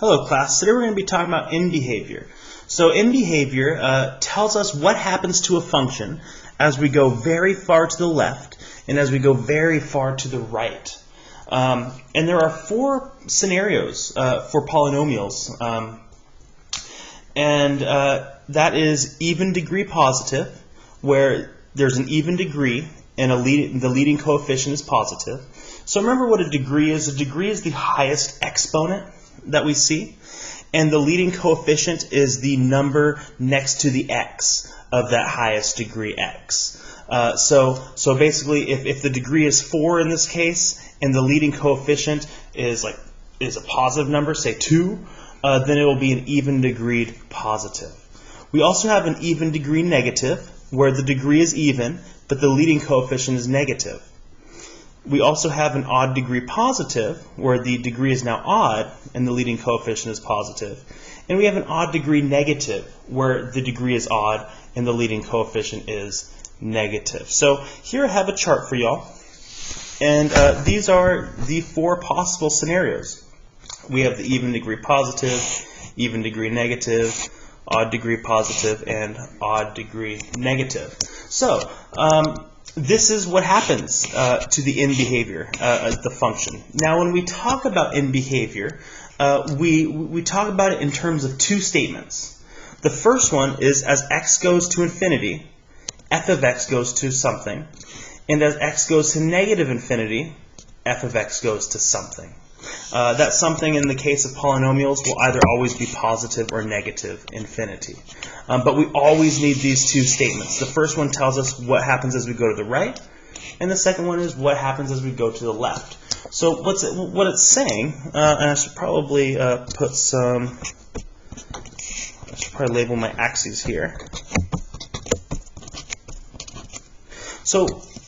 Hello class, today we're going to be talking about end behavior. So end behavior tells us what happens to a function as we go very far to the left and as we go very far to the right. And there are four scenarios for polynomials. That is even degree positive, where there's an even degree and the leading coefficient is positive. So remember what a degree is. A degree is the highest exponent that we see, and the leading coefficient is the number next to the x of that highest degree x. So basically, if the degree is 4 in this case, and the leading coefficient is a positive number, say 2, then it will be an even degreed positive. We also have an even degree negative, where the degree is even, but the leading coefficient is negative. We also have an odd degree positive, where the degree is now odd and the leading coefficient is positive. And we have an odd degree negative, where the degree is odd and the leading coefficient is negative. So here I have a chart for y'all, and these are the four possible scenarios. We have the even degree positive, even degree negative, odd degree positive, and odd degree negative. So this is what happens to the end behavior, the function. Now when we talk about end behavior, we talk about it in terms of two statements. The first one is as x goes to infinity, f of x goes to something. And as x goes to negative infinity, f of x goes to something. That something in the case of polynomials will either always be positive or negative infinity. But we always need these two statements. The first one tells us what happens as we go to the right, and the second one is what happens as we go to the left. So what it's saying, and I should probably label my axes here. So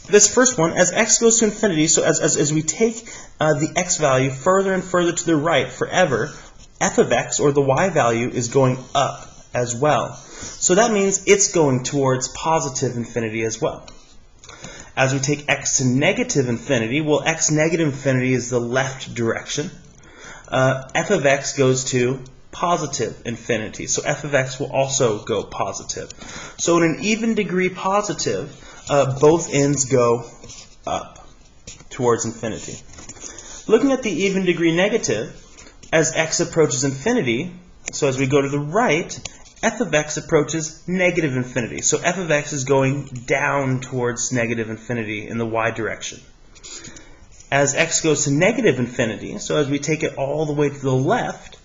this first one, as x goes to infinity, so as we take the x value further and further to the right forever, f of x, or the y value, is going up as well. So that means it's going towards positive infinity as well. As we take x to negative infinity, well, x negative infinity is the left direction. F of x goes to positive infinity. So f of x will also go positive. So in an even degree positive, both ends go up towards infinity. Looking at the even degree negative, as x approaches infinity, so as we go to the right, f of x approaches negative infinity. So f of x is going down towards negative infinity in the y direction. As x goes to negative infinity, so as we take it all the way to the left,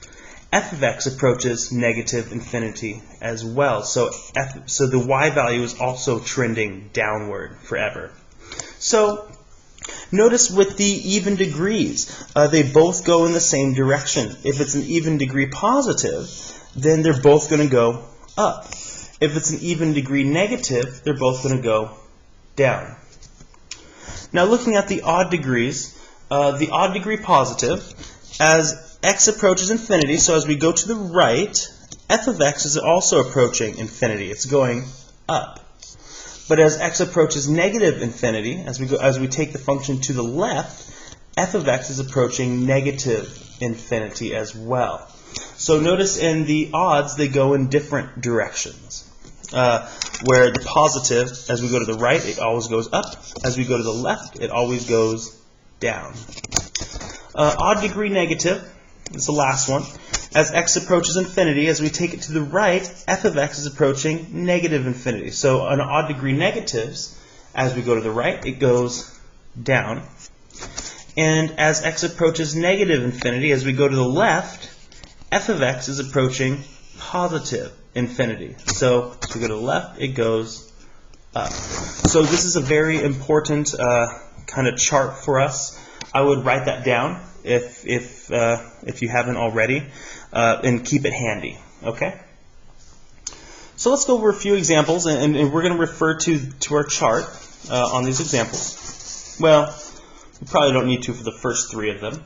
f of x approaches negative infinity as well. So the y value is also trending downward forever. So notice with the even degrees, they both go in the same direction. If it's an even degree positive, then they're both going to go up. If it's an even degree negative, they're both going to go down. Now looking at the odd degrees, the odd degree positive, as x approaches infinity, so as we go to the right, f of x is also approaching infinity. It's going up. But as x approaches negative infinity, as we take the function to the left, f of x is approaching negative infinity as well. So notice in the odds, they go in different directions. Where the positive, as we go to the right, it always goes up. As we go to the left, it always goes down. Odd degree negative is the last one. As x approaches infinity, as we take it to the right, f of x is approaching negative infinity. So on odd degree negatives, as we go to the right, it goes down. And as x approaches negative infinity, as we go to the left, f of x is approaching positive infinity. So as we go to the left, it goes up. So this is a very important kind of chart for us. I would write that down if you haven't already, and keep it handy. Okay. So let's go over a few examples, and we're going to refer to our chart on these examples. Well, we probably don't need to for the first three of them.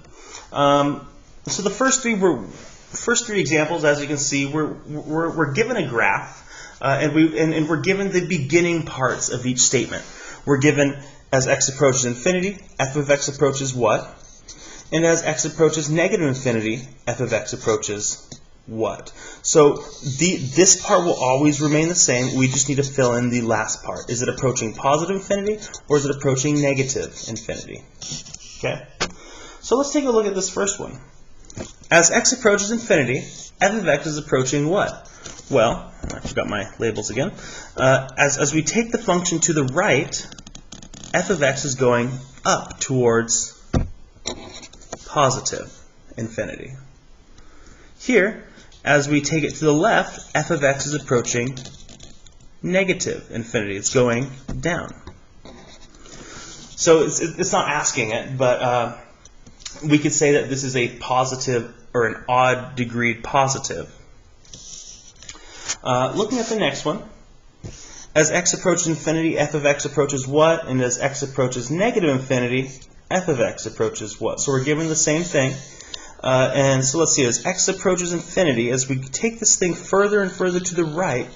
So the first three examples, as you can see, we're given a graph, and we're given the beginning parts of each statement. We're given as x approaches infinity, f of x approaches what? And as x approaches negative infinity, f of x approaches what? So this part will always remain the same. We just need to fill in the last part. Is it approaching positive infinity or is it approaching negative infinity? Okay. So let's take a look at this first one. As x approaches infinity, f of x is approaching what? Well, I forgot my labels again. As we take the function to the right, f of x is going up towards positive infinity. Here, as we take it to the left, f of x is approaching negative infinity. It's going down. So it's not asking it, but we could say that this is a positive or an odd degree positive. Looking at the next one, as x approaches infinity, f of x approaches what? And as x approaches negative infinity, f of x approaches what? So we're given the same thing. And so let's see, as x approaches infinity, as we take this thing further and further to the right,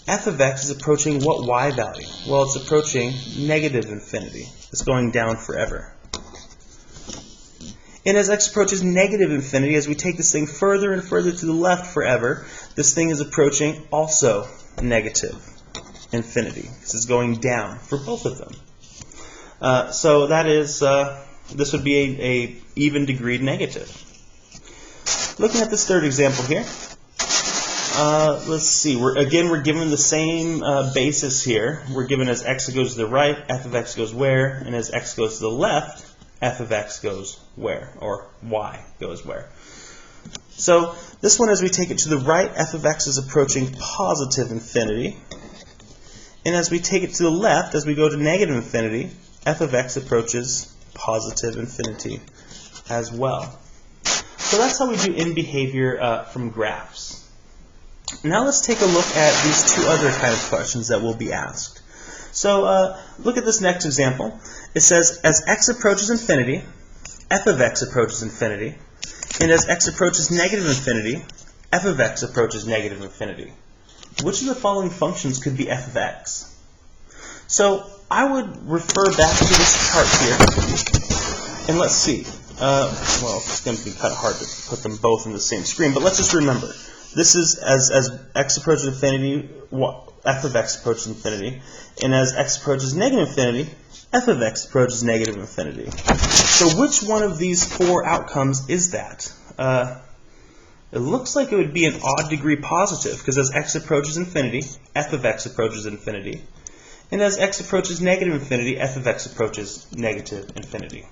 f of x is approaching what y value? Well, it's approaching negative infinity. It's going down forever. And as x approaches negative infinity, as we take this thing further and further to the left forever, this thing is approaching also negative infinity, because it's going down for both of them. So that is, this would be a even degreed negative. Looking at this third example here, let's see. We're given the same basis here. We're given as x goes to the right, f of x goes where, and as x goes to the left, f of x goes where, or y goes where. So this one, as we take it to the right, f of x is approaching positive infinity. And as we take it to the left, as we go to negative infinity, f of x approaches positive infinity as well. So that's how we do in behavior from graphs. Now let's take a look at these two other kind of questions that will be asked. So look at this next example. It says, as x approaches infinity, f of x approaches infinity, and as x approaches negative infinity, f of x approaches negative infinity. Which of the following functions could be f of x? So I would refer back to this chart here, and let's see. Well, it's going to be kind of hard to put them both in the same screen, but let's just remember. This is as x approaches infinity, f of x approaches infinity, and as x approaches negative infinity, f of x approaches negative infinity. So which one of these four outcomes is that? It looks like it would be an odd degree positive, because as x approaches infinity, f of x approaches infinity, and as x approaches negative infinity, f of x approaches negative infinity.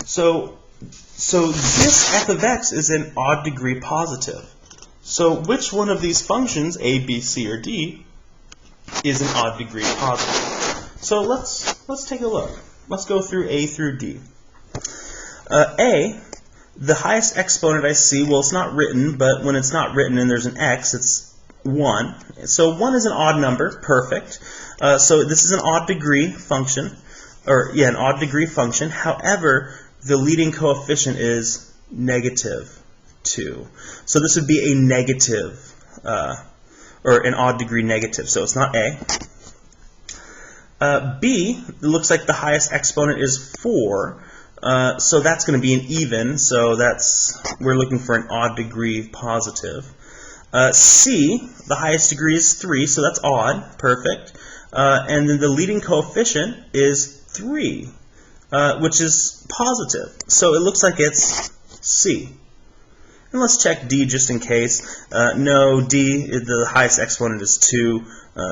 So this f of x is an odd degree positive. So which one of these functions, a, b, c, or d, is an odd degree positive? So let's take a look. Let's go through a through d. A, the highest exponent I see, well, it's not written, but when it's not written and there's an x, it's 1. So 1 is an odd number, perfect. So this is an odd degree function, an odd degree function. However, the leading coefficient is negative 2. So this would be a negative, or an odd degree negative. So it's not A. B, it looks like the highest exponent is 4. So that's going to be an even. So we're looking for an odd degree positive. C, the highest degree is 3. So that's odd. Perfect. And then the leading coefficient is 3. Which is positive. So it looks like it's C. And let's check D just in case. No, D, the highest exponent is 2,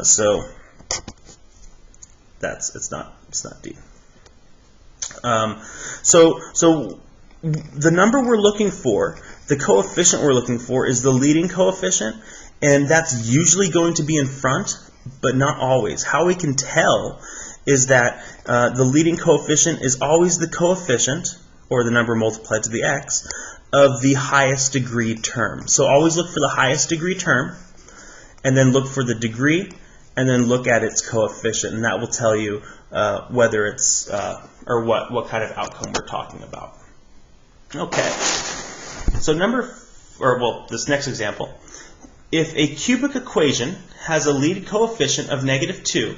so it's not D. So the number we're looking for, the coefficient we're looking for, is the leading coefficient, and that's usually going to be in front, but not always. How we can tell is that the leading coefficient is always the coefficient, or the number multiplied to the x, of the highest degree term. So always look for the highest degree term, and then look for the degree, and then look at its coefficient, and that will tell you whether it's, or what kind of outcome we're talking about. Okay, so this next example. If a cubic equation has a leading coefficient of -2,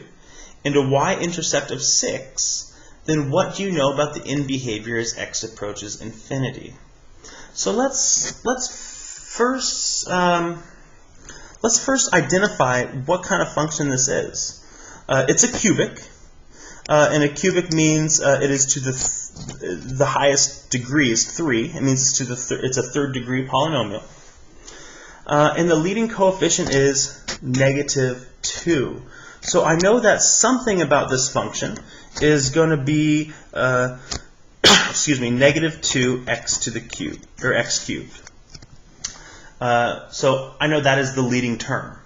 and a y-intercept of 6, then what do you know about the in behavior as x approaches infinity? So let's first identify what kind of function this is. It's a cubic, and a cubic means it is to the highest degree is 3. It means it's a third degree polynomial. And the leading coefficient is -2. So I know that something about this function is going to be, excuse me, -2x to the cube, or x cubed. So I know that is the leading term.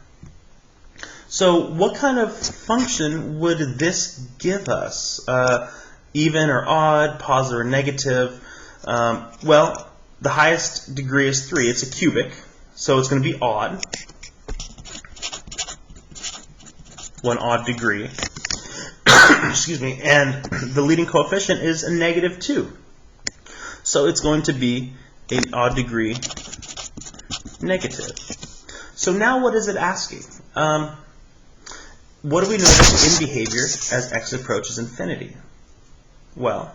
So what kind of function would this give us? Even or odd, positive or negative? Well, the highest degree is 3. It's a cubic, so it's going to be odd. One odd degree. Excuse me. And the leading coefficient is a -2. So it's going to be an odd degree negative. So now what is it asking? What do we know about in behavior as x approaches infinity? Well,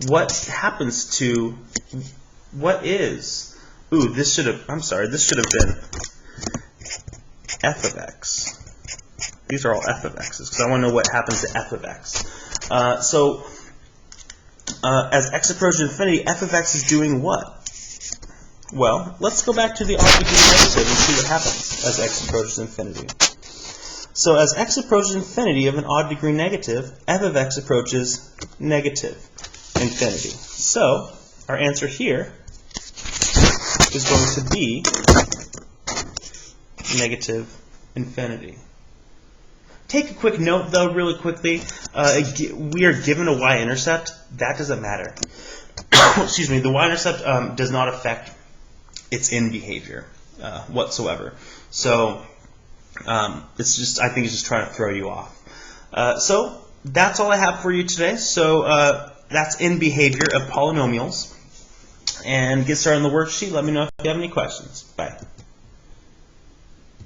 what happens to, what is, this should have been f of x. These are all f of x's, because I want to know what happens to f of x. As x approaches infinity, f of x is doing what? Well, let's go back to the odd degree negative and see what happens as x approaches infinity. So as x approaches infinity of an odd degree negative, f of x approaches negative infinity. So our answer here is going to be negative infinity. Take a quick note, though, really quickly. We are given a y-intercept. That doesn't matter. Excuse me. The y-intercept does not affect its in behavior whatsoever. So it's just, I think it's just trying to throw you off. So that's all I have for you today. So that's in behavior of polynomials. And get started on the worksheet. Let me know if you have any questions. Bye.